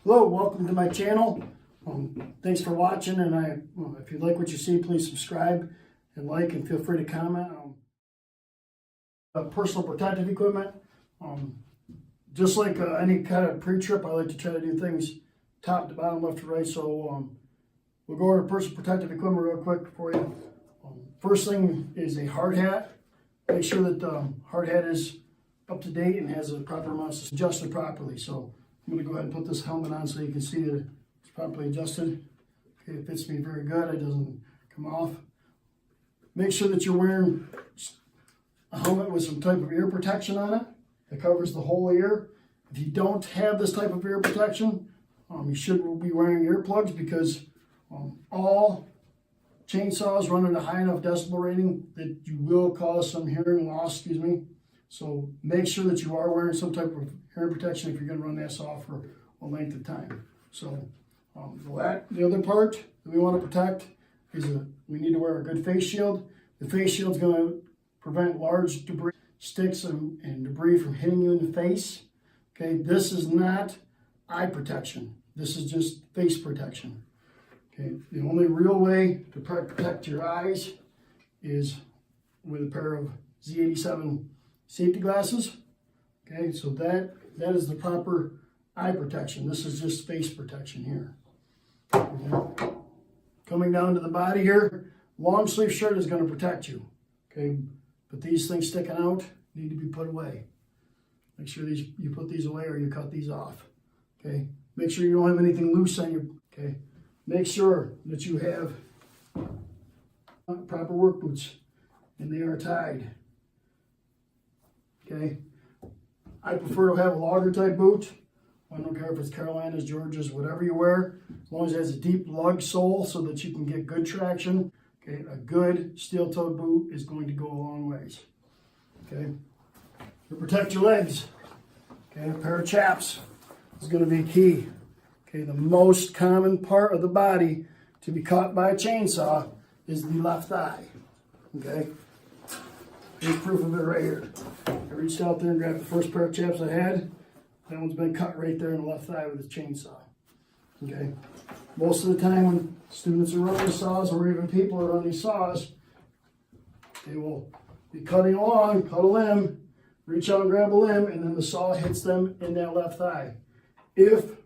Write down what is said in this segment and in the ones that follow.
Hello, welcome to my channel. Thanks for watching, and if you like what you see, please subscribe and like, and feel free to comment. Personal protective equipment. Just like any kind of pre-trip, I like to try to do things top to bottom, left to right. So we'll go over personal protective equipment real quick for you. First thing is a hard hat. Make sure that the hard hat is up to date and has a proper amount adjusted properly. So I'm going to go ahead and put this helmet on so you can see that it's properly adjusted. Okay, it fits me very good. It doesn't come off. Make sure that you're wearing a helmet with some type of ear protection on it that covers the whole ear. If you don't have this type of ear protection, you should be wearing earplugs, because all chainsaws run at a high enough decibel rating that you will cause some hearing loss, So make sure that you are wearing some type of hearing protection if you're going to run that saw for a length of time. So the other part that we want to protect is we need to wear a good face shield. The face shield is going to prevent large debris, sticks and debris from hitting you in the face. Okay, this is not eye protection. This is just face protection. Okay, the only real way to protect your eyes is with a pair of Z87 safety glasses. Okay, so that is the proper eye protection. This is just face protection here. Okay. Coming down to the body here, long sleeve shirt is going to protect you. Okay, but these things sticking out need to be put away. Make sure you put these away or you cut these off. Okay, make sure you don't have anything loose on you. Okay, make sure that you have proper work boots and they are tied. Okay, I prefer to have a logger type boot. I don't care if it's Carolinas, Georgias, whatever you wear, as long as it has a deep lug sole so that you can get good traction. Okay, a good steel-toed boot is going to go a long ways. Okay, to protect your legs. Okay, a pair of chaps is going to be key. Okay, the most common part of the body to be caught by a chainsaw is the left thigh. Okay, here's proof of it right here. I reached out there and grabbed the first pair of chaps I had. That one's been cut right there in the left thigh with a chainsaw. Okay, most of the time when students are running saws, or even people are running saws, they will be cutting along, cut a limb, reach out and grab a limb, and then the saw hits them in that left thigh. If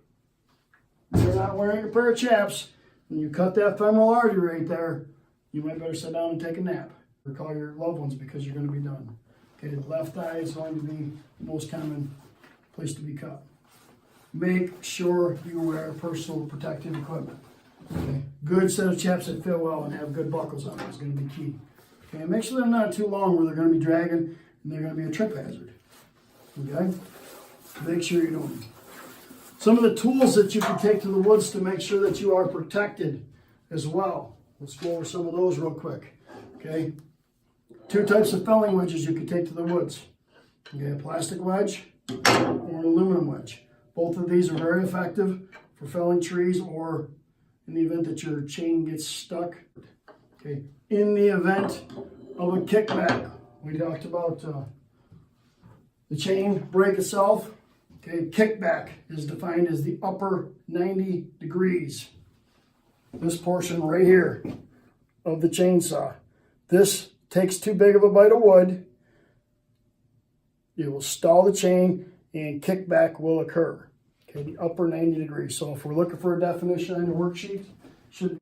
you're not wearing a pair of chaps and you cut that femoral artery right there, you might better sit down and take a nap or call your loved ones, because you're going to be done. Okay, the left thigh is going to be the most common place to be cut. Make sure you wear personal protective equipment. Okay, good set of chaps that fit well and have good buckles on them is going to be key. Okay, make sure they're not too long where they're going to be dragging and they're going to be a trip hazard. Okay, make sure you're doing it. Some of the tools that you can take to the woods to make sure that you are protected as well. Let's go over some of those real quick. Okay, two types of felling wedges you can take to the woods. Okay, a plastic wedge or an aluminum wedge. Both of these are very effective for felling trees, or in the event that your chain gets stuck. Okay, in the event of a kickback, we talked about the chain break itself. Okay, kickback is defined as the upper 90 degrees. This portion right here of the chainsaw. This takes too big of a bite of wood, it will stall the chain and kickback will occur. Okay, the upper 90 degrees. So if we're looking for a definition on your worksheet, should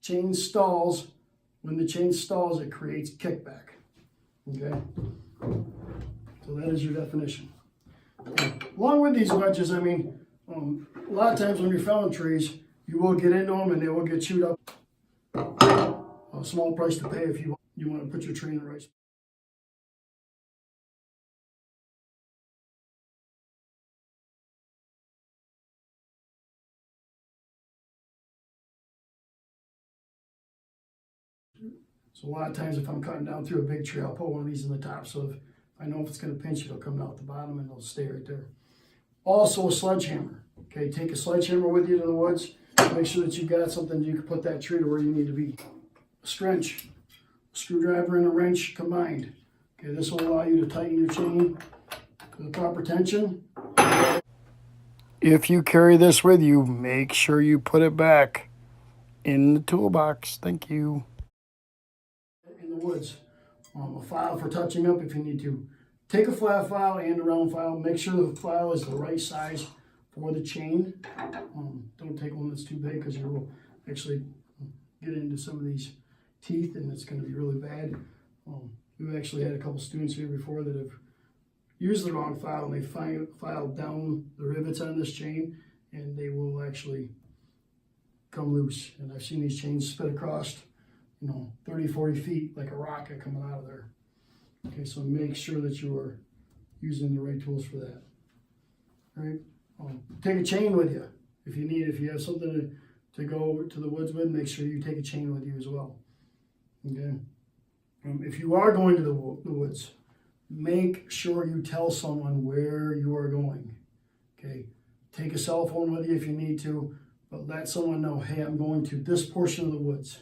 chain stalls. When the chain stalls, it creates kickback. Okay, so that is your definition. Along with these wedges, a lot of times when you're felling trees, you will get into them and they will get chewed up. A small price to pay if you want to put your tree in the right spot. So a lot of times if I'm cutting down through a big tree, I'll put one of these in the top, so if I know if it's going to pinch, it'll come out the bottom and it'll stay right there. Also a sledgehammer. Okay, take a sledgehammer with you to the woods. Make sure that you've got something you can put that tree to where you need to be. A wrench, a screwdriver and a wrench combined. Okay, this will allow you to tighten your chain to the proper tension. If you carry this with you, make sure you put it back in the toolbox. Thank you. In the woods, a file for touching up if you need to. Take a flat file and a round file. Make sure the file is the right size for the chain. Don't take one that's too big because you will actually get into some of these teeth and it's going to be really bad. We've actually had a couple students here before that have used the wrong file and they filed down the rivets on this chain and they will actually come loose. And I've seen these chains split across, 30, 40 feet like a rocket coming out of there. Okay, so make sure that you are using the right tools for that. All right, take a chain with you if you need. If you have something to go to the woods with, make sure you take a chain with you as well. Okay, if you are going to the woods, make sure you tell someone where you are going. Okay, take a cell phone with you if you need to, but let someone know, hey, I'm going to this portion of the woods.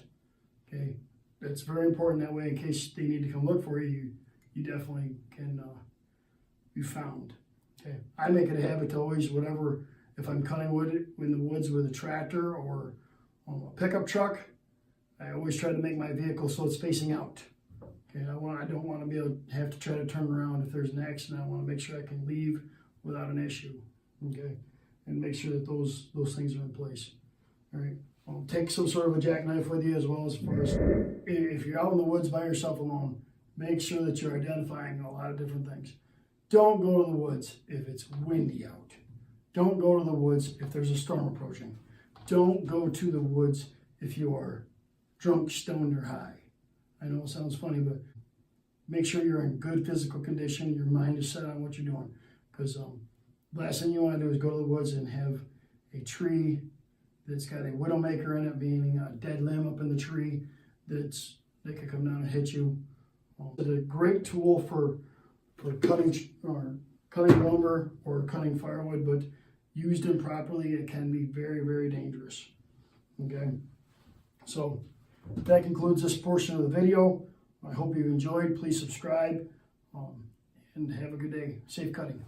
Okay, that's very important. That way, in case they need to come look for you, you definitely can be found. Okay, I make it a habit to always, if I'm cutting wood in the woods with a tractor or a pickup truck, I always try to make my vehicle so it's facing out. Okay, I don't want to be able to have to try to turn around if there's an accident. I want to make sure I can leave without an issue. Okay, and make sure that those things are in place. All right. Take some sort of a jackknife with you as well as far as if you're out in the woods by yourself alone, make sure that you're identifying a lot of different things. Don't go to the woods if it's windy out. Don't go to the woods if there's a storm approaching. Don't go to the woods if you are drunk, stoned, or high. I know it sounds funny, but make sure you're in good physical condition. Your mind is set on what you're doing. Because the last thing you want to do is go to the woods and have a tree that's got a widowmaker in it, meaning a dead limb up in the tree that could come down and hit you. It's a great tool for cutting lumber or cutting firewood, but used improperly, it can be very, very dangerous. Okay, so that concludes this portion of the video. I hope you enjoyed. Please subscribe and have a good day. Safe cutting.